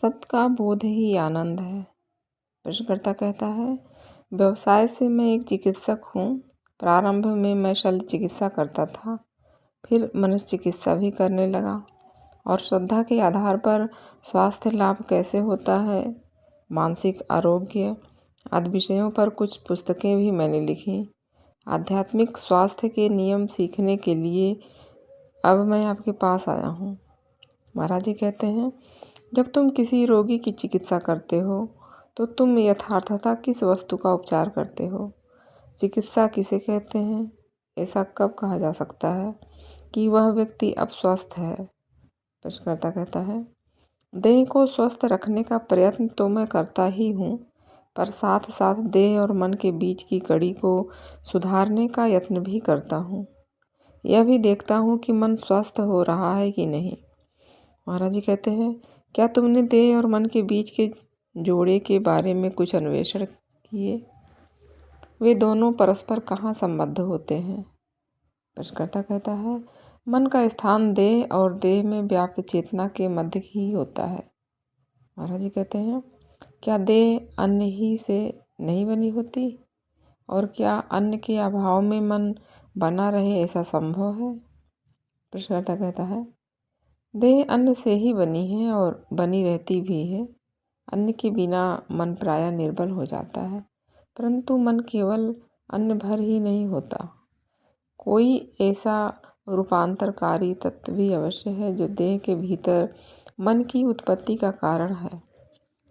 सत का बोध ही आनंद है। प्रश्नकर्ता कहता है, व्यवसाय से मैं एक चिकित्सक हूँ। प्रारंभ में मैं शल्य चिकित्सा करता था, फिर मनुष्य चिकित्सा भी करने लगा और श्रद्धा के आधार पर स्वास्थ्य लाभ कैसे होता है, मानसिक आरोग्य आदि विषयों पर कुछ पुस्तकें भी मैंने लिखी। आध्यात्मिक स्वास्थ्य के नियम सीखने के लिए अब मैं आपके पास आया हूँ। महाराज जी कहते हैं, जब तुम किसी रोगी की चिकित्सा करते हो तो तुम यथार्थता किस वस्तु का उपचार करते हो? चिकित्सा किसे कहते हैं? ऐसा कब कहा जा सकता है कि वह व्यक्ति अब स्वस्थ है? प्रश्नकर्ता कहता है, देह को स्वस्थ रखने का प्रयत्न तो मैं करता ही हूँ, पर साथ साथ देह और मन के बीच की कड़ी को सुधारने का यत्न भी करता हूँ। यह भी देखता हूँ कि मन स्वस्थ हो रहा है कि नहीं। महाराज जी कहते हैं, क्या तुमने देह और मन के बीच के जोड़े के बारे में कुछ अन्वेषण किए? वे दोनों परस्पर कहाँ संबद्ध होते हैं? प्रश्नकर्ता कहता है, मन का स्थान देह और देह में व्याप्त चेतना के मध्य ही होता है। महाराज जी कहते हैं, क्या देह अन्न ही से नहीं बनी होती? और क्या अन्न के अभाव में मन बना रहे, ऐसा संभव है? प्रश्नकर्ता कहता है, देह अन्न से ही बनी है और बनी रहती भी है। अन्न के बिना मन प्रायः निर्बल हो जाता है, परंतु मन केवल अन्न भर ही नहीं होता। कोई ऐसा रूपांतरकारी तत्व भी अवश्य है जो देह के भीतर मन की उत्पत्ति का कारण है।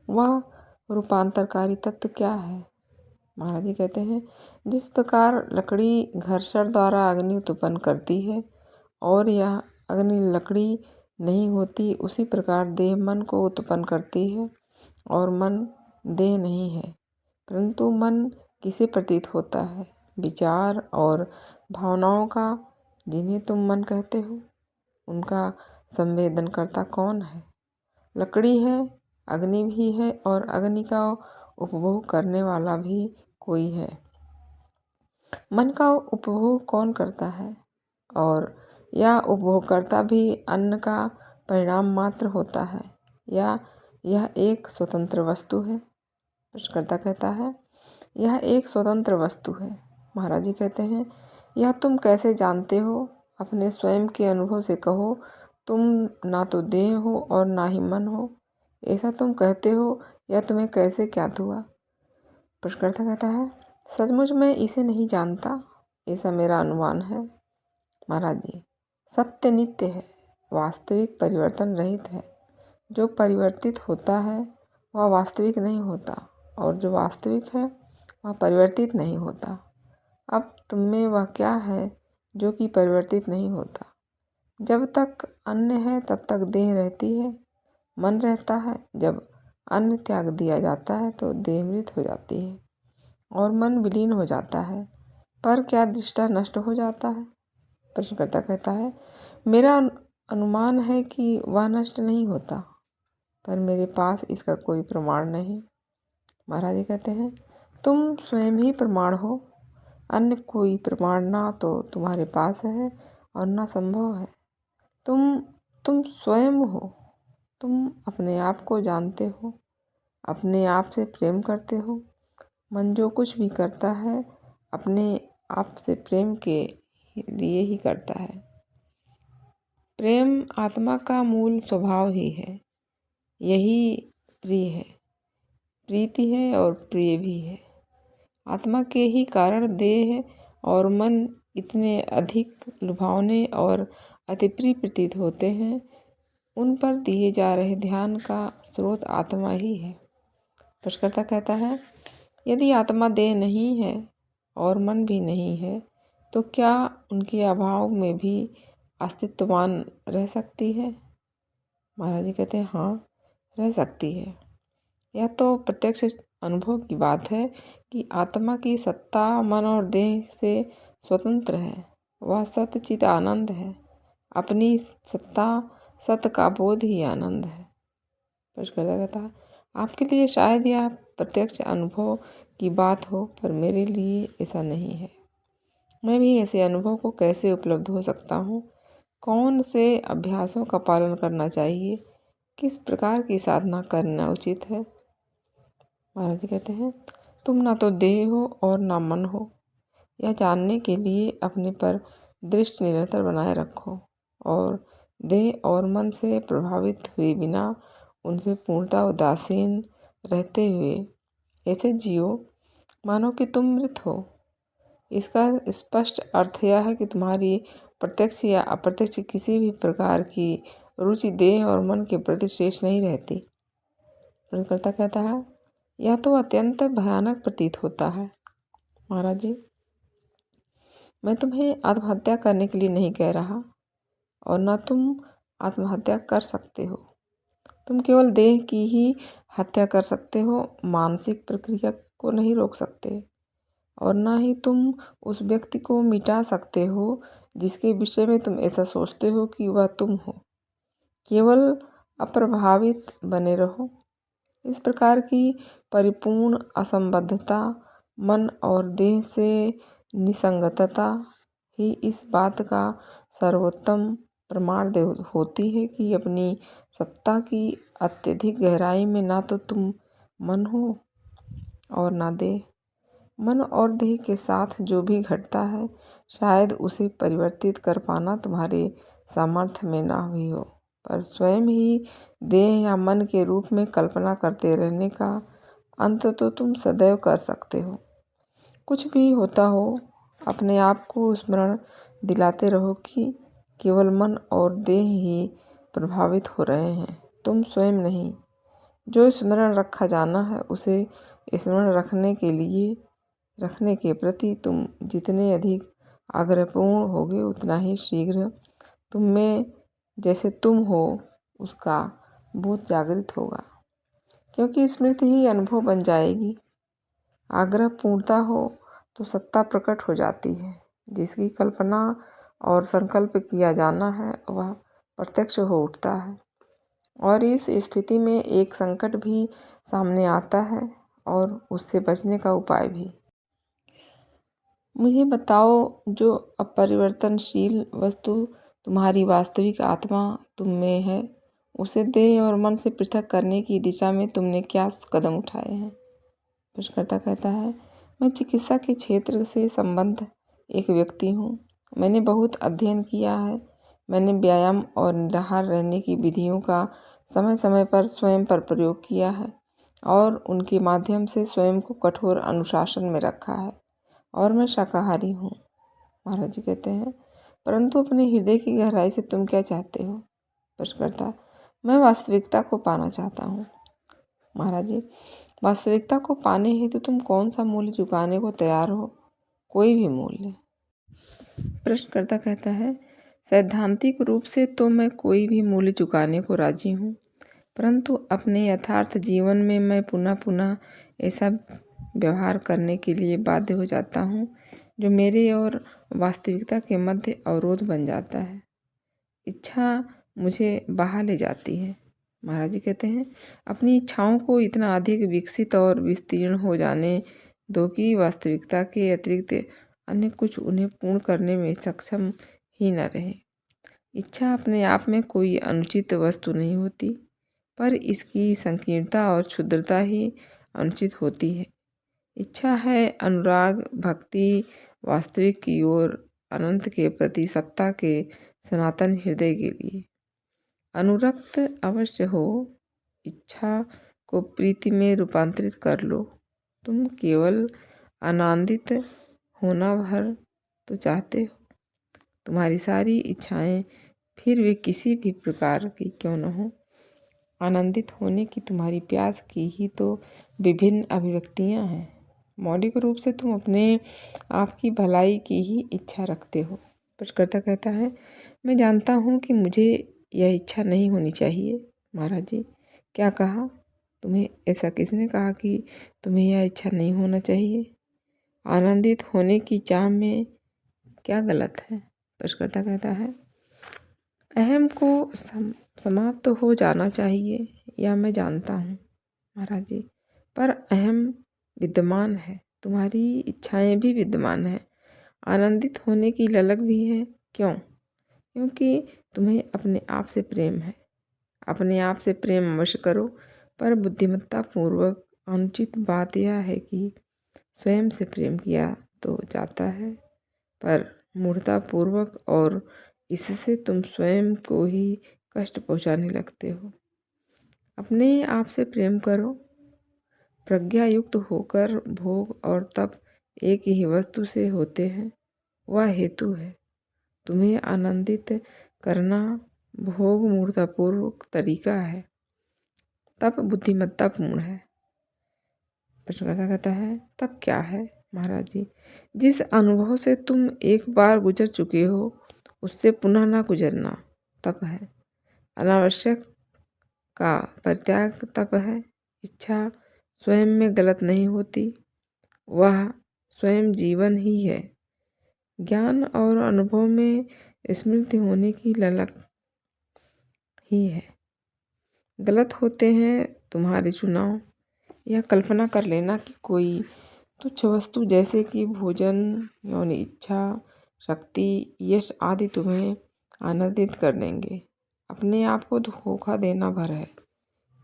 वह रूपांतरकारी तत्व क्या है? महाराज जी कहते हैं, जिस प्रकार लकड़ी घर्षण द्वारा अग्नि उत्पन्न करती है और यह अग्नि लकड़ी नहीं होती, उसी प्रकार देह मन को उत्पन्न करती है और मन देह नहीं है। परंतु मन किसे प्रतीत होता है? विचार और भावनाओं का। जिन्हें तुम मन कहते हो, उनका संवेदनकर्ता कौन है? लकड़ी है, अग्नि भी है और अग्नि का उपभोग करने वाला भी कोई है। मन का उपभोग कौन करता है? और यह उपभोगकर्ता भी अन्न का परिणाम मात्र होता है या यह एक स्वतंत्र वस्तु है? प्रश्नकर्ता कहता है, यह एक स्वतंत्र वस्तु है। महाराज जी कहते हैं, यह तुम कैसे जानते हो? अपने स्वयं के अनुभव से कहो। तुम ना तो देह हो और ना ही मन हो, ऐसा तुम कहते हो, यह तुम्हें कैसे ज्ञात हुआ? प्रश्नकर्ता कहता है, सचमुच मैं इसे नहीं जानता, ऐसा मेरा अनुमान है। महाराज जी, सत्य नित्य है, वास्तविक परिवर्तन रहित है। जो परिवर्तित होता है वह वास्तविक नहीं होता और जो वास्तविक है वह परिवर्तित नहीं होता। अब तुम में वह क्या है जो कि परिवर्तित नहीं होता? जब तक अन्न है तब तक देह रहती है, मन रहता है। जब अन्न त्याग दिया जाता है तो देह मृत हो जाती है और मन विलीन हो जाता है। पर क्या दृष्टा नष्ट हो जाता है? प्रश्नकर्ता कहता है, मेरा अनुमान है कि वह नष्ट नहीं होता, पर मेरे पास इसका कोई प्रमाण नहीं। महाराज जी कहते हैं, तुम स्वयं ही प्रमाण हो। अन्य कोई प्रमाण ना तो तुम्हारे पास है और ना संभव है। तुम स्वयं हो। तुम अपने आप को जानते हो, अपने आप से प्रेम करते हो। मन जो कुछ भी करता है अपने आप से प्रेम के लिए ही करता है। प्रेम आत्मा का मूल स्वभाव ही है। यही प्रिय है, प्रीति है और प्रिय भी है। आत्मा के ही कारण देह और मन इतने अधिक लुभावने और अतिप्रिय प्रतीत होते हैं। उन पर दिए जा रहे ध्यान का स्रोत आत्मा ही है। प्रश्नकर्ता कहता है, यदि आत्मा देह नहीं है और मन भी नहीं है तो क्या उनके अभाव में भी अस्तित्ववान रह सकती है? महाराज जी कहते हैं, हाँ, रह सकती है। यह तो प्रत्यक्ष अनुभव की बात है कि आत्मा की सत्ता मन और देह से स्वतंत्र है। वह सत्चित आनंद है। अपनी सत्ता सत्य का बोध ही आनंद है। प्रश्नकर्ता कहता है, आपके लिए शायद यह प्रत्यक्ष अनुभव की बात हो, पर मेरे लिए ऐसा नहीं है। मैं भी ऐसे अनुभव को कैसे उपलब्ध हो सकता हूँ? कौन से अभ्यासों का पालन करना चाहिए किस प्रकार की साधना करना उचित है। महाराज जी कहते हैं, तुम ना तो देह हो और ना मन हो। यह जानने के लिए अपने पर दृष्टि निरंतर बनाए रखो और देह और मन से प्रभावित हुए बिना उनसे पूर्णतः उदासीन रहते हुए ऐसे जियो मानो कि तुम मृत हो। इसका स्पष्ट अर्थ यह है कि तुम्हारी प्रत्यक्ष या अप्रत्यक्ष किसी भी प्रकार की रुचि देह और मन के प्रति शेष नहीं रहती। प्रश्नकर्ता कहता है, यह तो अत्यंत भयानक प्रतीत होता है। महाराज जी, मैं तुम्हें आत्महत्या करने के लिए नहीं कह रहा और न तुम आत्महत्या कर सकते हो। तुम केवल देह की ही हत्या कर सकते हो, मानसिक प्रक्रिया को नहीं रोक सकते और ना ही तुम उस व्यक्ति को मिटा सकते हो जिसके विषय में तुम ऐसा सोचते हो कि वह तुम हो। केवल अप्रभावित बने रहो। इस प्रकार की परिपूर्ण असंबद्धता, मन और देह से निसंगतता ही इस बात का सर्वोत्तम प्रमाण होती है कि अपनी सत्ता की अत्यधिक गहराई में ना तो तुम मन हो और ना देह। मन और देह के साथ जो भी घटता है शायद उसे परिवर्तित कर पाना तुम्हारे सामर्थ्य में ना हुई हो, पर स्वयं ही देह या मन के रूप में कल्पना करते रहने का अंत तो तुम सदैव कर सकते हो। कुछ भी होता हो, अपने आप को स्मरण दिलाते रहो कि केवल मन और देह ही प्रभावित हो रहे हैं, तुम स्वयं नहीं। जो स्मरण रखा जाना है उसे स्मरण रखने के प्रति तुम जितने अधिक आग्रहपूर्ण होगे उतना ही शीघ्र तुम में जैसे तुम हो उसका बोध जागृत होगा, क्योंकि स्मृति ही अनुभव बन जाएगी। आग्रह पूर्णता हो तो सत्ता प्रकट हो जाती है। जिसकी कल्पना और संकल्प किया जाना है वह प्रत्यक्ष हो उठता है और इस स्थिति में एक संकट भी सामने आता है और उससे बचने का उपाय भी। मुझे बताओ, जो अपरिवर्तनशील वस्तु तुम्हारी वास्तविक आत्मा तुम में है, उसे देह और मन से पृथक करने की दिशा में तुमने क्या कदम उठाए हैं। प्रश्नकर्ता कहता है, मैं चिकित्सा के क्षेत्र से संबद्ध एक व्यक्ति हूँ। मैंने बहुत अध्ययन किया है। मैंने व्यायाम और निराहार रहने की विधियों का समय समय पर स्वयं पर प्रयोग किया है और उनके माध्यम से स्वयं को कठोर अनुशासन में रखा है और मैं शाकाहारी हूँ। महाराज जी कहते हैं, परंतु अपने हृदय की गहराई से तुम क्या चाहते हो। प्रश्नकर्ता, मैं वास्तविकता को पाना चाहता हूँ। महाराज जी, वास्तविकता को पाने हेतु तुम कौन सा मूल्य चुकाने को तैयार हो। कोई भी मूल्य। प्रश्नकर्ता कहता है, सैद्धांतिक रूप से तो मैं कोई भी मूल्य चुकाने को राजी हूँ, परंतु अपने यथार्थ जीवन में मैं पुनः पुनः ऐसा व्यवहार करने के लिए बाध्य हो जाता हूँ जो मेरे और वास्तविकता के मध्य अवरोध बन जाता है। इच्छा मुझे बहा ले जाती है। महाराज जी कहते हैं, अपनी इच्छाओं को इतना अधिक विकसित और विस्तीर्ण हो जाने दो कि वास्तविकता के अतिरिक्त अन्य कुछ उन्हें पूर्ण करने में सक्षम ही न रहे। इच्छा अपने आप में कोई अनुचित वस्तु नहीं होती, पर इसकी संकीर्णता और क्षुद्रता ही अनुचित होती है। इच्छा है अनुराग, भक्ति, वास्तविक की ओर, अनंत के प्रति, सत्ता के सनातन हृदय के लिए। अनुरक्त अवश्य हो। इच्छा को प्रीति में रूपांतरित कर लो। तुम केवल आनंदित होना भर तो चाहते हो। तुम्हारी सारी इच्छाएं, फिर वे किसी भी प्रकार की क्यों न हो, आनंदित होने की तुम्हारी प्यास की ही तो विभिन्न अभिव्यक्तियां हैं। मौलिक रूप से तुम अपने आप की भलाई की ही इच्छा रखते हो। प्रश्नकर्ता कहता है, मैं जानता हूँ कि मुझे यह इच्छा नहीं होनी चाहिए। महाराज जी, क्या कहा? तुम्हें ऐसा किसने कहा कि तुम्हें यह इच्छा नहीं होना चाहिए? आनंदित होने की चाह में क्या गलत है? प्रश्नकर्ता कहता है, अहम को समाप्त हो जाना चाहिए, यह मैं जानता हूँ महाराज जी, पर अहम विद्यमान है, तुम्हारी इच्छाएं भी विद्यमान हैं, आनंदित होने की ललक भी है। क्यों? क्योंकि तुम्हें अपने आप से प्रेम है। अपने आप से प्रेम अवश्य करो, पर बुद्धिमत्तापूर्वक। अनुचित बात यह है कि स्वयं से प्रेम किया तो जाता है, पर मूढ़तापूर्वक, और इससे तुम स्वयं को ही कष्ट पहुंचाने लगते हो। अपने आप से प्रेम करो। प्रज्ञा युक्त होकर भोग और तप एक ही वस्तु से होते हैं, वह हेतु है। तुम्हें आनंदित करना भोग मूढ़तापूर्वक तरीका है, तप बुद्धिमत्तापूर्ण है। प्रश्नकर्ता कहता है, तप क्या है? महाराज जी, जिस अनुभव से तुम एक बार गुजर चुके हो उससे पुनः ना गुजरना तप है। अनावश्यक का परित्याग तप है। इच्छा स्वयं में गलत नहीं होती, वह स्वयं जीवन ही है। ज्ञान और अनुभव में स्मृति होने की ललक ही है। गलत होते हैं तुम्हारे चुनाव। यह कल्पना कर लेना कि कोई तुच्छ वस्तु जैसे कि भोजन, यौन इच्छा, शक्ति, यश आदि तुम्हें आनंदित कर देंगे। अपने आप को धोखा देना भर है।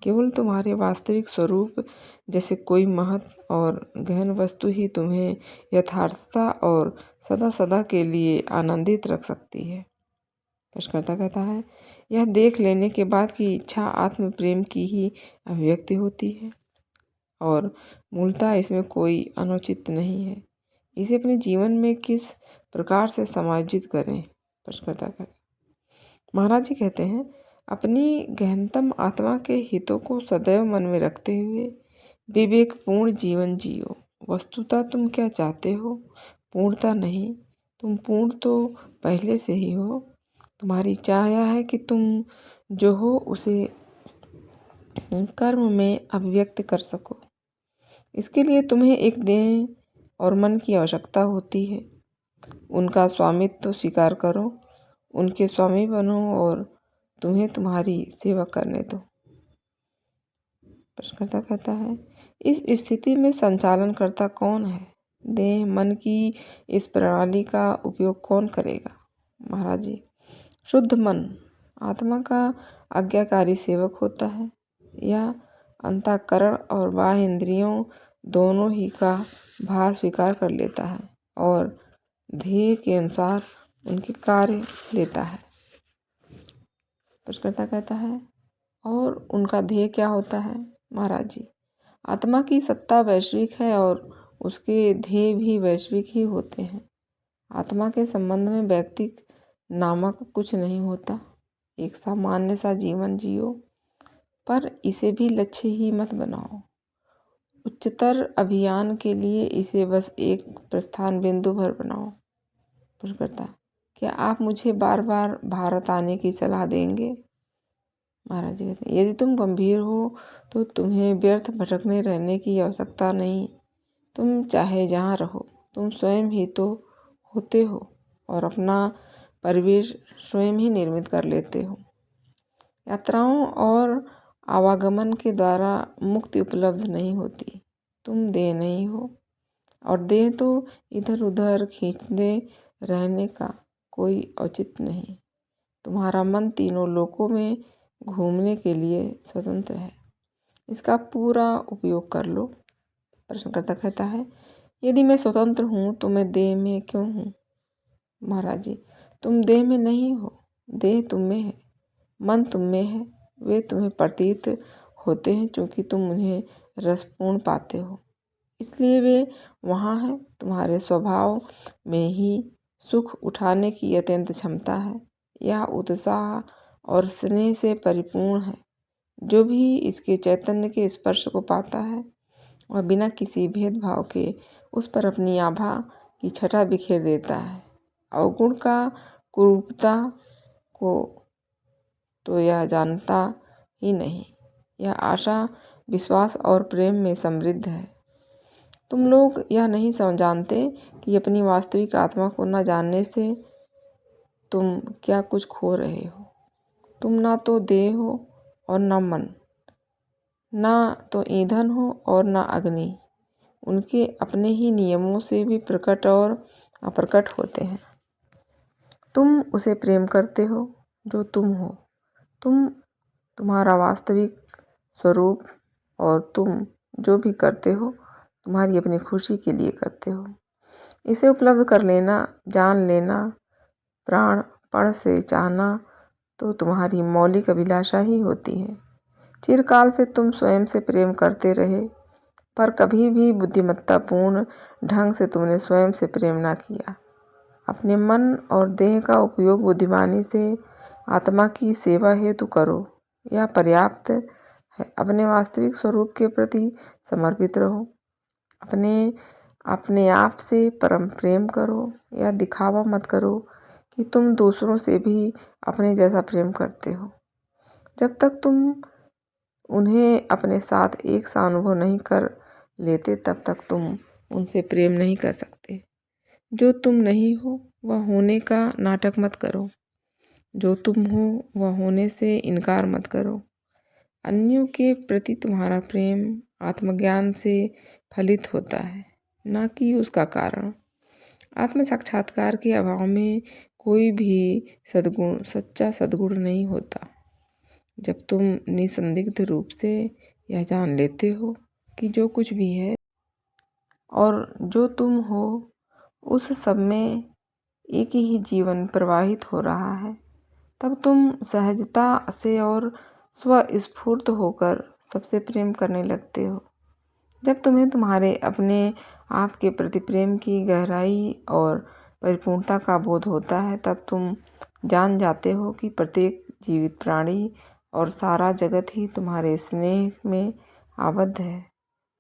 केवल तुम्हारे वास्तविक स्वरूप जैसे कोई महत् और गहन वस्तु ही तुम्हें यथार्थता और सदा सदा के लिए आनंदित रख सकती है। प्रश्नकर्ता कहता है, यह देख लेने के बाद कि इच्छा आत्म प्रेम की ही अभिव्यक्ति होती है और मूलतः इसमें कोई अनुचित नहीं है, इसे अपने जीवन में किस प्रकार से समायोजित करें? प्रश्नकर्ता कहते हैं, महाराज जी कहते हैं, अपनी गहनतम आत्मा के हितों को सदैव मन में रखते हुए विवेकपूर्ण जीवन जियो। वस्तुतः तुम क्या चाहते हो? पूर्णता नहीं, तुम पूर्ण तो पहले से ही हो। तुम्हारी चाह यह है कि तुम जो हो उसे कर्म में अभिव्यक्त कर सको। इसके लिए तुम्हें एक देह और मन की आवश्यकता होती है। उनका स्वामित्व स्वीकार करो, उनके स्वामी बनो और तुम्हें तुम्हारी सेवा करने दो। प्रश्नकर्ता कहता है, इस स्थिति में संचालनकर्ता कौन है? देह मन की इस प्रणाली का उपयोग कौन करेगा? महाराज जी, शुद्ध मन आत्मा का आज्ञाकारी सेवक होता है। यह अंतःकरण और बाह्य इंद्रियों दोनों ही का भार स्वीकार कर लेता है और ध्येय के अनुसार उनके कार्य लेता है। प्रश्नकर्ता कहता है, और उनका ध्येय क्या होता है? महाराज जी, आत्मा की सत्ता वैश्विक है और उसके ध्येय भी वैश्विक ही होते हैं। आत्मा के संबंध में व्यक्तिक नामक कुछ नहीं होता। एक सामान्य सा जीवन जियो, पर इसे भी लक्ष्य ही मत बनाओ। उच्चतर अभियान के लिए इसे बस एक प्रस्थान बिंदु भर बनाओ। प्रश्नकर्ता, क्या आप मुझे बार बार भारत आने की सलाह देंगे? महाराज जी कहते हैं, यदि तुम गंभीर हो तो तुम्हें व्यर्थ भटकने रहने की आवश्यकता नहीं। तुम चाहे जहाँ रहो, तुम स्वयं ही तो होते हो और अपना परिवेश स्वयं ही निर्मित कर लेते हो। यात्राओं और आवागमन के द्वारा मुक्ति उपलब्ध नहीं होती। तुम देह नहीं हो और देह तो इधर उधर खींचते रहने का कोई औचित्य नहीं। तुम्हारा मन तीनों लोकों में घूमने के लिए स्वतंत्र है, इसका पूरा उपयोग कर लो। प्रश्नकर्ता कहता है, यदि मैं स्वतंत्र हूँ तो मैं देह में क्यों हूँ? महाराज जी, तुम देह में नहीं हो, देह तुम में है, मन तुम में है। वे तुम्हें प्रतीत होते हैं क्योंकि तुम उन्हें रसपूर्ण पाते हो, इसलिए वे वहाँ हैं। तुम्हारे स्वभाव में ही सुख उठाने की अत्यंत क्षमता है। यह उत्साह और स्नेह से परिपूर्ण है। जो भी इसके चैतन्य के स्पर्श को पाता है वह बिना किसी भेदभाव के उस पर अपनी आभा की छटा बिखेर देता है। अवगुण का कुरूपता को तो यह जानता ही नहीं। यह आशा, विश्वास और प्रेम में समृद्ध है। तुम लोग यह नहीं जानते कि अपनी वास्तविक आत्मा को न जानने से तुम क्या कुछ खो रहे हो। तुम ना तो देह हो और न मन, ना तो ईंधन हो और न अग्नि। उनके अपने ही नियमों से भी प्रकट और अप्रकट होते हैं। तुम उसे प्रेम करते हो जो तुम हो। तुम तुम्हारा वास्तविक स्वरूप और तुम जो भी करते हो तुम्हारी अपनी खुशी के लिए करते हो। इसे उपलब्ध कर लेना, जान लेना, प्राणपण से चाहना तो तुम्हारी मौलिक अभिलाषा ही होती है। चिरकाल से तुम स्वयं से प्रेम करते रहे, पर कभी भी बुद्धिमत्तापूर्ण ढंग से तुमने स्वयं से प्रेम ना किया। अपने मन और देह का उपयोग बुद्धिमानी से आत्मा की सेवा हेतु करो, यह पर्याप्त है। अपने वास्तविक स्वरूप के प्रति समर्पित रहो। अपने आप से परम प्रेम करो। यह दिखावा मत करो कि तुम दूसरों से भी अपने जैसा प्रेम करते हो। जब तक तुम उन्हें अपने साथ एक सा अनुभव नहीं कर लेते तब तक तुम उनसे प्रेम नहीं कर सकते। जो तुम नहीं हो वह होने का नाटक मत करो। जो तुम हो वह होने से इनकार मत करो। अन्यों के प्रति तुम्हारा प्रेम आत्मज्ञान से फलित होता है, ना कि उसका कारण। आत्म साक्षात्कार के अभाव में कोई भी सच्चा सद्गुण नहीं होता। जब तुम निसंदिग्ध रूप से यह जान लेते हो कि जो कुछ भी है और जो तुम हो उस सब में एक ही जीवन प्रवाहित हो रहा है, तब तुम सहजता से और स्वस्फूर्त होकर सबसे प्रेम करने लगते हो। जब तुम्हें तुम्हारे अपने आप के प्रति प्रेम की गहराई और परिपूर्णता का बोध होता है, तब तुम जान जाते हो कि प्रत्येक जीवित प्राणी और सारा जगत ही तुम्हारे स्नेह में आबद्ध है।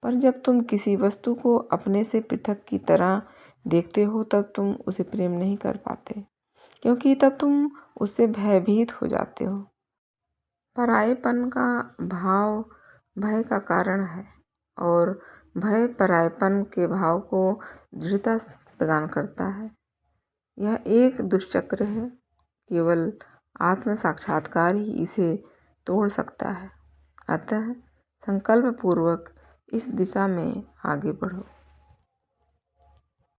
पर जब तुम किसी वस्तु को अपने से पृथक की तरह देखते हो तब तुम उसे प्रेम नहीं कर पाते, क्योंकि तब तुम उससे भयभीत हो जाते हो। परायेपन का भाव भय का कारण है और भय परायेपन के भाव को दृढ़ता प्रदान करता है। यह एक दुष्चक्र है। केवल आत्म साक्षात्कार ही इसे तोड़ सकता है। अतः संकल्प पूर्वक इस दिशा में आगे बढ़ो।